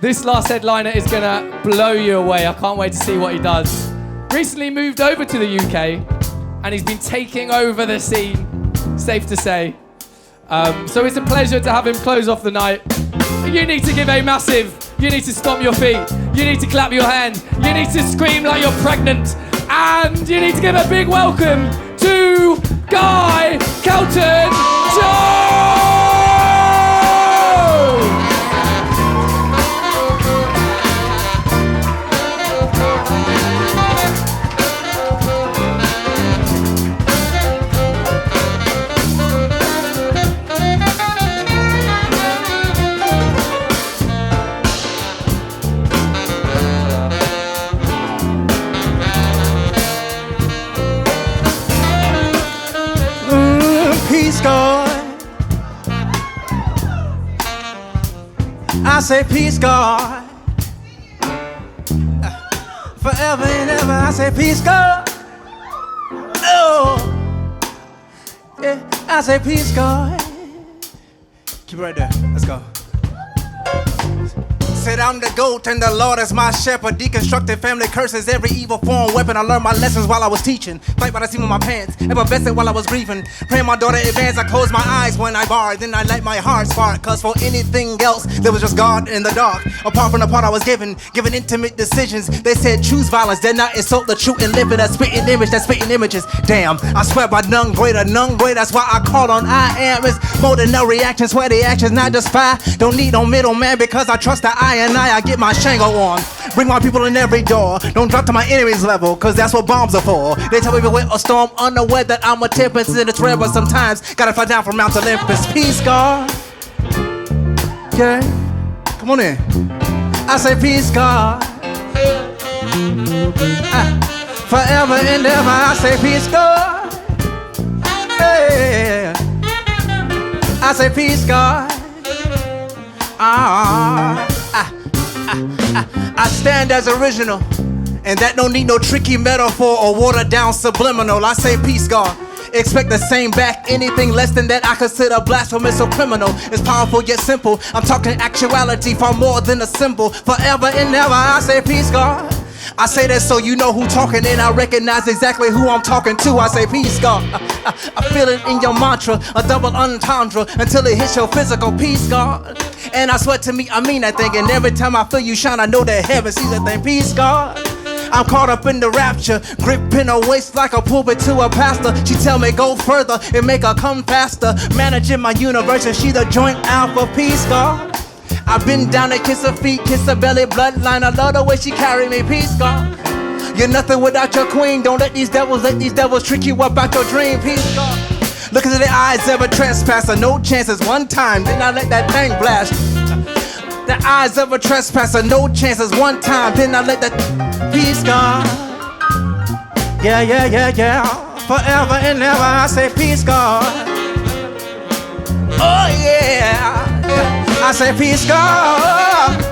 This last headliner is gonna blow you away. I can't wait to see what he does. Recently moved over to the UK, and he's been taking over the scene, safe to say. So it's a pleasure to have him close off the night. You need to give a massive, you need to stomp your feet, you need to clap your hand, you need to scream like you're pregnant, and you need to give a big welcome to Guy Kelton Jones! Peace, God. I say peace, God. Forever and ever, I say peace, God. Oh, yeah, I say peace, God. Keep it right there. Let's go. Said I'm the GOAT and the Lord is my shepherd. Deconstructed family curses, every evil form weapon. I learned my lessons while I was teaching. Fight by the seam of my pants, effervescent while I was grieving. Praying my daughter advance, I closed my eyes when I barred. Then I let my heart spark, cause for anything else, there was just God in the dark. Apart from the part I was given intimate decisions. They said choose violence, did not insult the truth and live in a spitting image, that's spitting images. Damn, I swear by none greater, that's why I call on I am. It's more than no reaction, swear the actions, not just fire. Don't need no middleman because I trust the I get my Shango on. Bring my people in every door. Don't drop to my enemy's level, cause that's what bombs are for. They tell me to wait a storm, unaware that I'm a tempest in its rare, but sometimes gotta fly down from Mount Olympus. Peace, God. Okay, come on in. I say peace, God. Forever and ever, I say peace, God. Hey, I say peace, God. I stand as original, and that don't need no tricky metaphor or watered down subliminal. I say peace, God. Expect the same back. Anything less than that I consider blasphemous or criminal. It's powerful yet simple. I'm talking actuality far more than a symbol. Forever and ever I say peace, God. I say that so you know who talking, and I recognize exactly who I'm talking to. I say peace, God. I feel it in your mantra, a double entendre, until it hits your physical peace, God. And I swear to me, I mean that thing. And every time I feel you shine, I know that heaven sees that thing. Peace, God. I'm caught up in the rapture, gripping her waist like a pulpit to a pastor. She tell me go further and make her come faster. Managing my universe and she the joint alpha. Peace, God. I've been down to kiss her feet, kiss her belly, bloodline. I love the way she carry me. Peace, God. You're nothing without your queen. Don't let these devils trick you up out your dream. Peace, God. Look into the eyes of a trespasser. No chances, one time, then I let that thing blast. The eyes of a trespasser. No chances, one time, then I let that. Peace, God. Yeah, yeah, yeah, yeah. Forever and ever I say peace, God. Oh yeah. I say peace, God.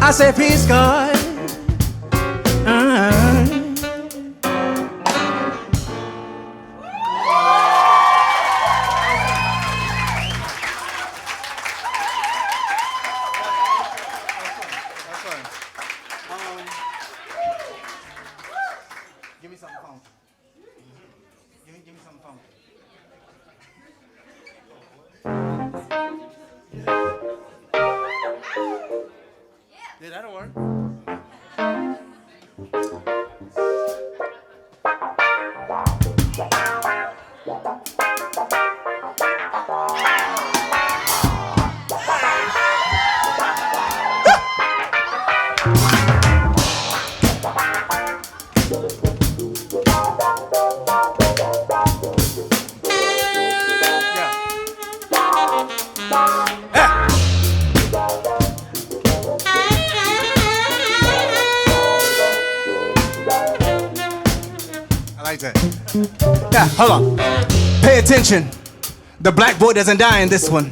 I say peace, God. Give me something funky. Give me something funky. Yeah, that'll work. Yeah, hold on. Pay attention. The black boy doesn't die in this one.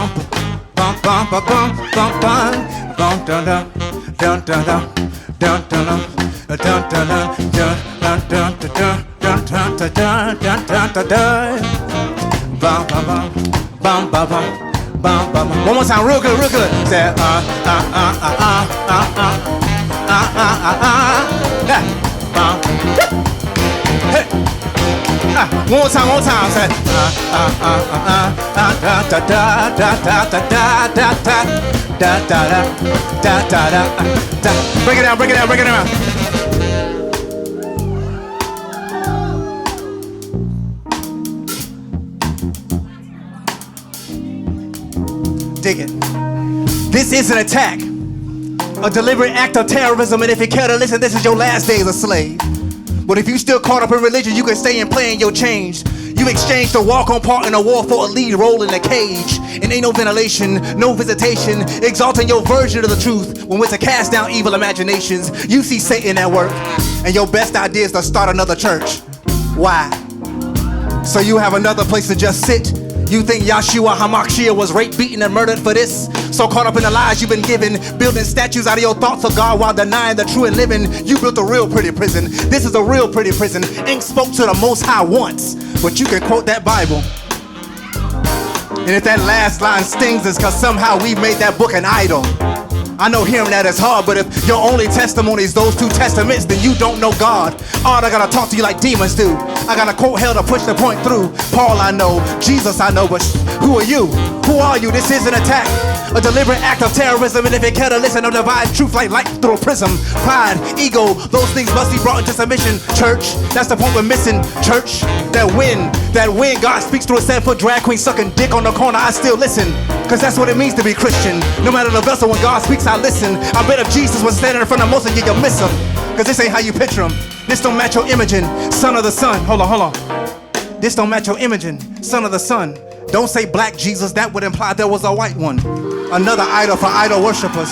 bum bum bum bum bum bum bum dun dun dun dun dun dun dun dun dun dun dun dun dun dun dun dun dun. Bum bum bum bum bum bum bum bum. One more time, real good, real good. Say yeah. Hey. One more time, Say da da da da da da da da da da da da da. Break it down, break it down, break it down. Dig it. This is an attack, a deliberate act of terrorism, and if you care to listen, this is your last day as a slave. But if you still caught up in religion, you can stay and play in your change. You exchange the walk-on part in a war for a lead role in a cage. And ain't no ventilation, no visitation, exalting your version of the truth when we're to cast down evil imaginations. You see Satan at work, and your best idea is to start another church. Why? So you have another place to just sit. You think Yahshua HaMashiach was raped, beaten, and murdered for this? So caught up in the lies you've been given, building statues out of your thoughts of God while denying the true and living. You built a real pretty prison. This is a real pretty prison. Ain't spoke to the Most High once, but you can quote that Bible. And if that last line stings, it's cause somehow we've made that book an idol. I know hearing that is hard, but if your only testimony is those two testaments, then you don't know God. I gotta talk to you like demons do. I gotta quote hell to push the point through. Paul I know, Jesus I know, but who are you? Who are you? This is an attack, a deliberate act of terrorism. And if you care to listen, I'll divide truth like light through a prism. Pride, ego, those things must be brought into submission. Church, that's the point we're missing. Church, that when God speaks through a 7-foot drag queen sucking dick on the corner, I still listen. Cause that's what it means to be Christian. No matter the vessel, when God speaks, I listen. I bet if Jesus was standing in front of most of you, you'll miss him. Cause this ain't how you picture him. This don't match your imaging. Son of the Son. Hold on. This don't match your imaging. Son of the Son. Don't say black Jesus, that would imply there was a white one. Another idol for idol worshippers.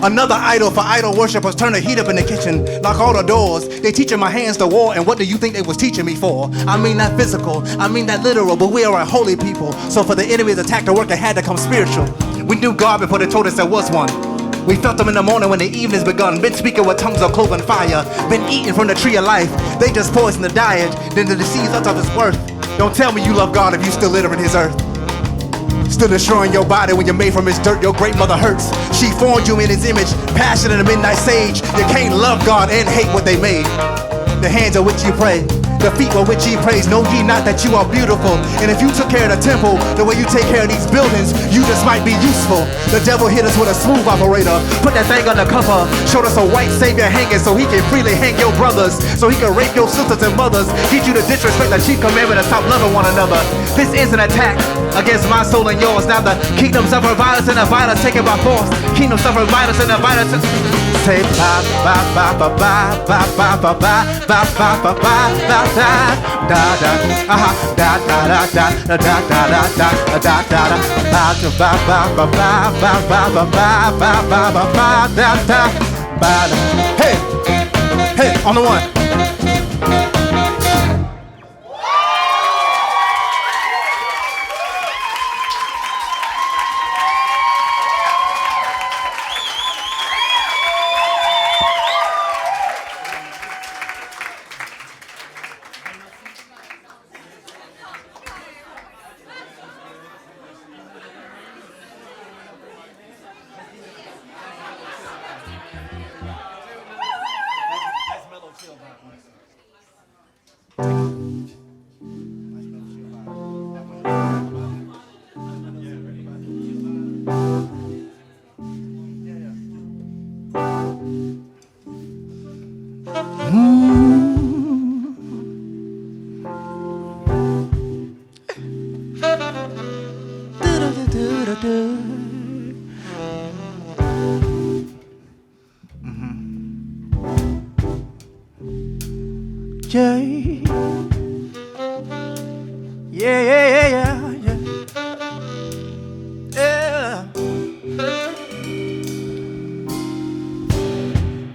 Another idol for idol worshippers. Turn the heat up in the kitchen, lock all the doors. They teaching my hands to war, and what do you think they was teaching me for? I mean that physical, I mean that literal, but we are a holy people. So for the enemy's attack to work, it had to come spiritual. We knew God before they told us there was one. We felt them in the morning when the evening's begun. Been speaking with tongues of cloven fire. Been eating from the tree of life. They just poisoned the diet, then the disease us of its worth. Don't tell me you love God if you still littering his earth. Still destroying your body when you're made from his dirt. Your great mother hurts. She formed you in his image, passion in the midnight sage. You can't love God and hate what they made. The hands of which you pray, the feet with which ye praise. Know ye not that you are beautiful? And if you took care of the temple the way you take care of these buildings, you just might be useful. The devil hit us with a smooth operator, put that thing under cover, showed us a white savior hanging so he can freely hang your brothers, so he can rape your sisters and mothers, teach you to disrespect the chief commandment and stop loving one another. This is an attack against my soul and yours. Now the kingdom suffer violence and the violence taken by force. Kingdom suffer violence and the violence say ba ba ba ba ba ba ba ba ba ba ba ba ba da da da da da da da da da da da da da da ba ba ba ba ba ba ba ba ba ba ba ba da da ba. Hey, hey, on the one.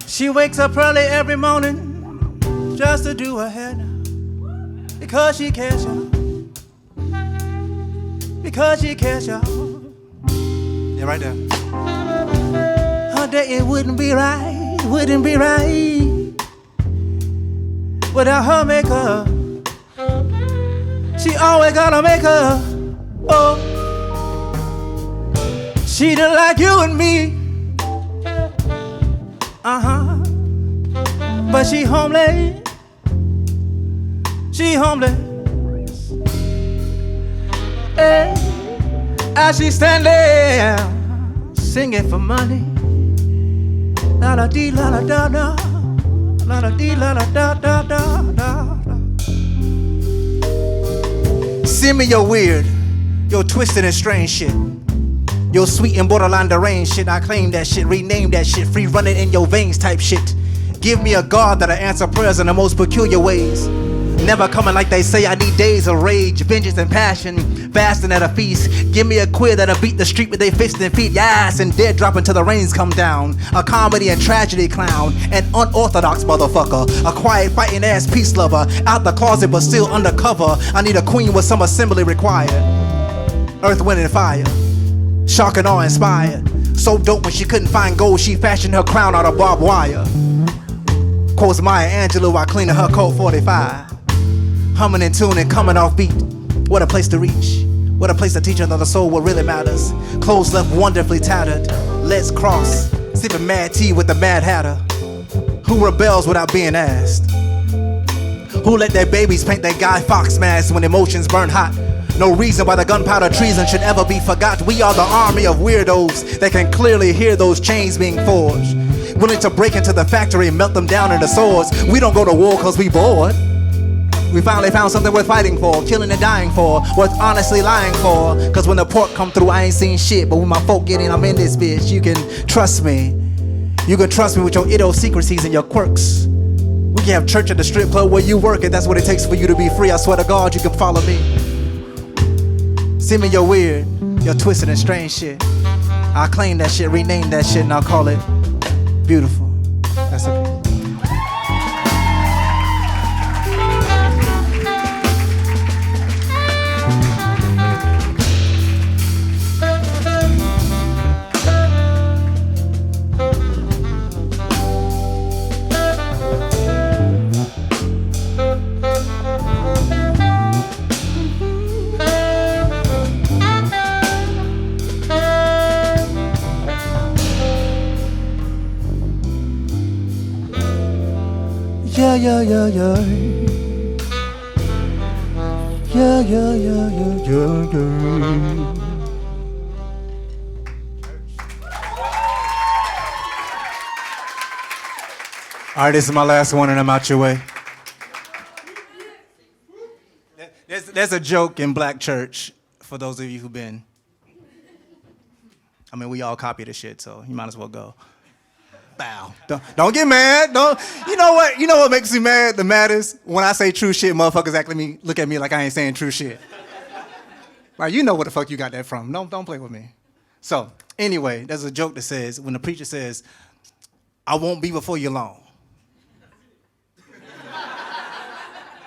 She wakes up early every morning just to do her hair now, because she cares, y'all. Because she cares, y'all. Yeah, right there. Her day it wouldn't be right without her makeup. She always gotta make her. Oh, she done like you and me. But she homely. She homely. Hey, as she stand there singing for money. La la dee la la da da. La la dee la la da da da da. Send me your weird, your twisted and strange shit. Your sweet and borderline deranged shit. I claim that shit, rename that shit, free running in your veins type shit. Give me a God that'll answer prayers in the most peculiar ways. Never coming like they say. I need days of rage, vengeance and passion, fasting at a feast. Give me a queer that'll beat the street with their fists and feet. Yes, and dead dropping till the rains come down. A comedy and tragedy clown, an unorthodox motherfucker, a quiet fighting ass peace lover, out the closet but still undercover. I need a queen with some assembly required. Earth, wind and fire, shock and awe inspired. So dope when she couldn't find gold, she fashioned her crown out of barbed wire. Quotes Maya Angelou while cleaning her Colt 45. Humming and tuning, coming off beat. What a place to reach. What a place to teach another soul what really matters. Clothes left wonderfully tattered. Let's cross. Sipping mad tea with the Mad Hatter. Who rebels without being asked? Who let their babies paint their Guy Fawkes masks when emotions burn hot? No reason why the gunpowder treason should ever be forgot. We are the army of weirdos that can clearly hear those chains being forged. Willing to break into the factory and melt them down into swords. We don't go to war cause we bored. We finally found something worth fighting for, killing and dying for, worth honestly lying for. Cause when the pork come through, I ain't seen shit. But when my folk get in, I'm in this bitch. You can trust me. You can trust me with your idiosyncrasies and your quirks. We can have church at the strip club where you work, and that's what it takes for you to be free. I swear to God, you can follow me. Send me your weird, your twisted and strange shit. I claim that shit, rename that shit, and I'll call it beautiful. That's okay. Yeah, yeah, yeah, yeah. Yeah, yeah, yeah, yeah, yeah, yeah. All right, this is my last one and I'm out your way. There's a joke in black church for those of you who've been. I mean, we all copy the shit, so you might as well go. Bow. Don't get mad. You know what? You know what makes me mad? The maddest? When I say true shit, motherfuckers look at me like I ain't saying true shit. Like, you know where the fuck you got that from. Don't play with me. So, anyway, there's a joke that says, when the preacher says, I won't be before you long.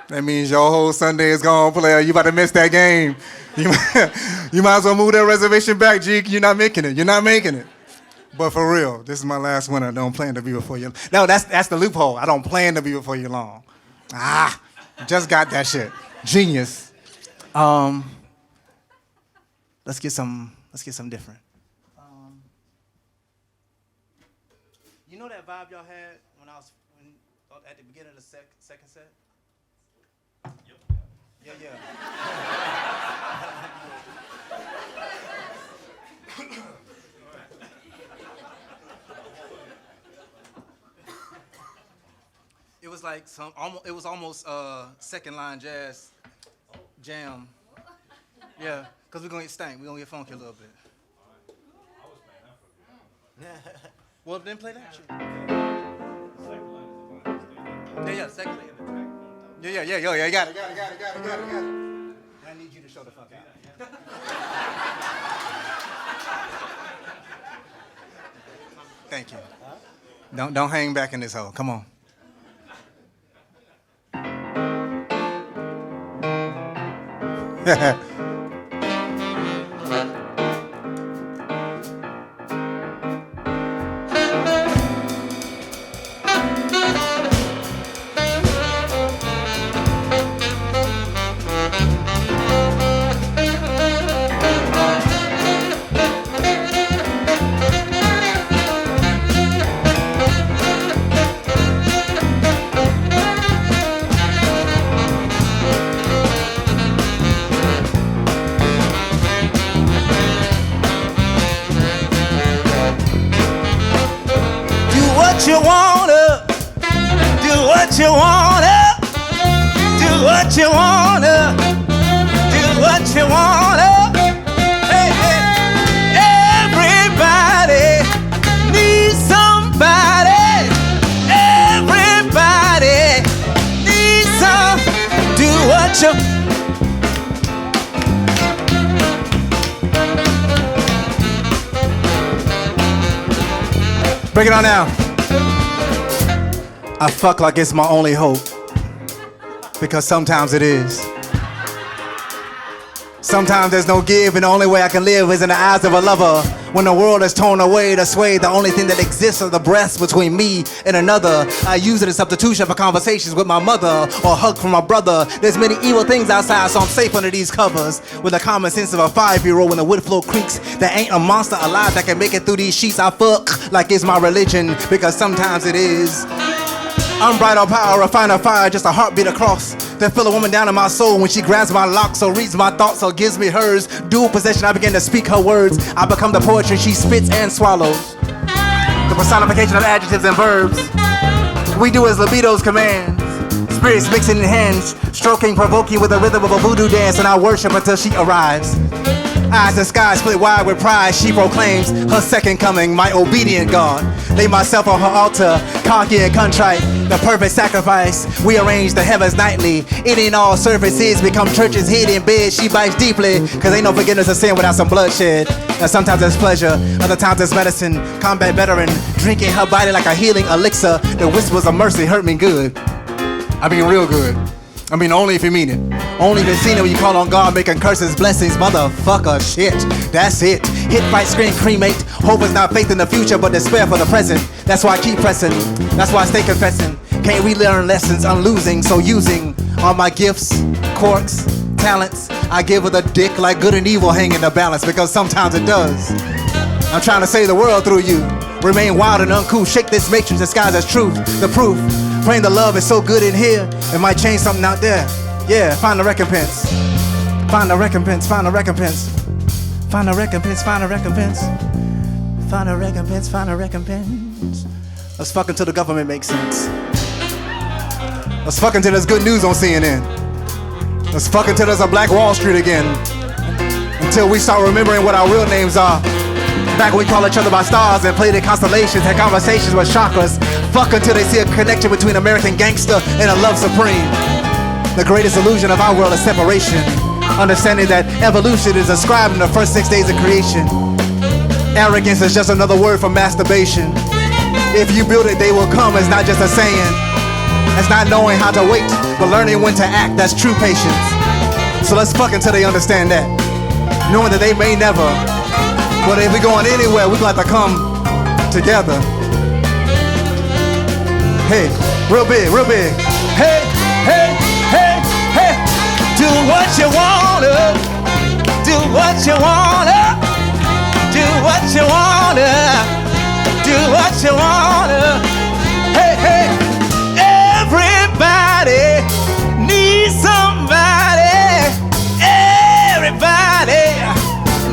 That means your whole Sunday is gone, player. You about to miss that game. You might as well move that reservation back, G. You're not making it. You're not making it. But for real, this is my last one. I don't plan to be before you. No, that's the loophole. I don't plan to be before you long. Just got that shit. Genius. Let's get some different. You know that vibe y'all had at the beginning of the second set? Yep. Yeah. It was like it was almost second line jazz jam. Yeah, because we're going to get stank. We're going to get funky a little bit. Well, then play that shit. Yeah, second line. Yeah, you got it. I need you to show the fuck out. Thank you. Don't hang back in this hole. Come on. Break it on now. I fuck like it's my only hope, because sometimes it is. Sometimes there's no give, and the only way I can live is in the eyes of a lover. When the world is torn away to sway, the only thing that exists are the breaths between me and another. I use it as substitution for conversations with my mother or a hug from my brother. There's many evil things outside, so I'm safe under these covers. With the common sense of a 5-year-old when the wood floor creaks, there ain't a monster alive that can make it through these sheets. I fuck like it's my religion, because sometimes it is. Unbridled power, refine a fire, just a heartbeat across. Then feel a woman down in my soul when she grabs my locks, or reads my thoughts, or gives me hers. Dual possession, I begin to speak her words. I become the poetry she spits and swallows. The personification of adjectives and verbs. We do as libido's commands. Spirits mixing in hands, stroking, provoking with the rhythm of a voodoo dance, and I worship until she arrives. Eyes the sky split wide with pride. She proclaims her second coming, my obedient God. Lay myself on her altar, cocky and contrite. The perfect sacrifice. We arrange the heavens nightly. Eating all surfaces, become churches hid in bed. She bites deeply, cause ain't no forgiveness of sin without some bloodshed. Now sometimes it's pleasure, other times it's medicine. Combat veteran, drinking her body like a healing elixir. The whispers of mercy hurt me good. I mean real good. I mean only if you mean it. Only if you seen it when you call on God, making curses, blessings, motherfucker, shit. That's it. Hit, fight, scream, cremate. Hope is not faith in the future, but despair for the present. That's why I keep pressing. That's why I stay confessing. Can't we learn lessons? I'm losing, so using all my gifts, quirks, talents. I give with a dick like good and evil hang in the balance, because sometimes it does. I'm trying to save the world through you. Remain wild and uncouth. Shake this matrix disguised as truth. The proof. Praying the love is so good in here. It might change something out there. Yeah, find the recompense. Find the recompense. Find the recompense. Find the recompense. Find the recompense. Find a recompense. Find a recompense. Let's fuck until the government makes sense. Let's fuck until there's good news on CNN. Let's fuck until there's a Black Wall Street again. Until we start remembering what our real names are. Back when we call each other by stars and played in constellations, had conversations with chakras. Fuck until they see a connection between American gangster and a love supreme. The greatest illusion of our world is separation. Understanding that evolution is ascribed in the first 6 days of creation. Arrogance is just another word for masturbation. If you build it, they will come. It's not just a saying. It's not knowing how to wait, but learning when to act. That's true patience. So let's fuck until they understand that. Knowing that they may never. But if we're going anywhere, we're going to have to come together. Hey, real big, real big. Hey, hey, hey, hey. Do what you wanna. Do what you wanna. Do what you wanna. Do what you wanna. Hey, hey. Everybody needs somebody. Everybody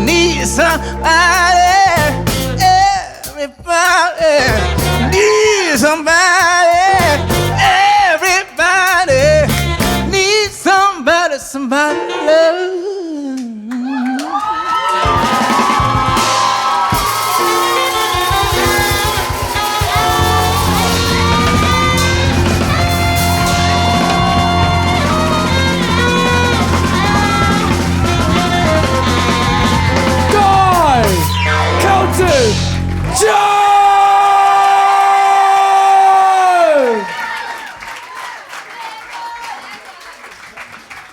needs somebody. Everybody needs somebody.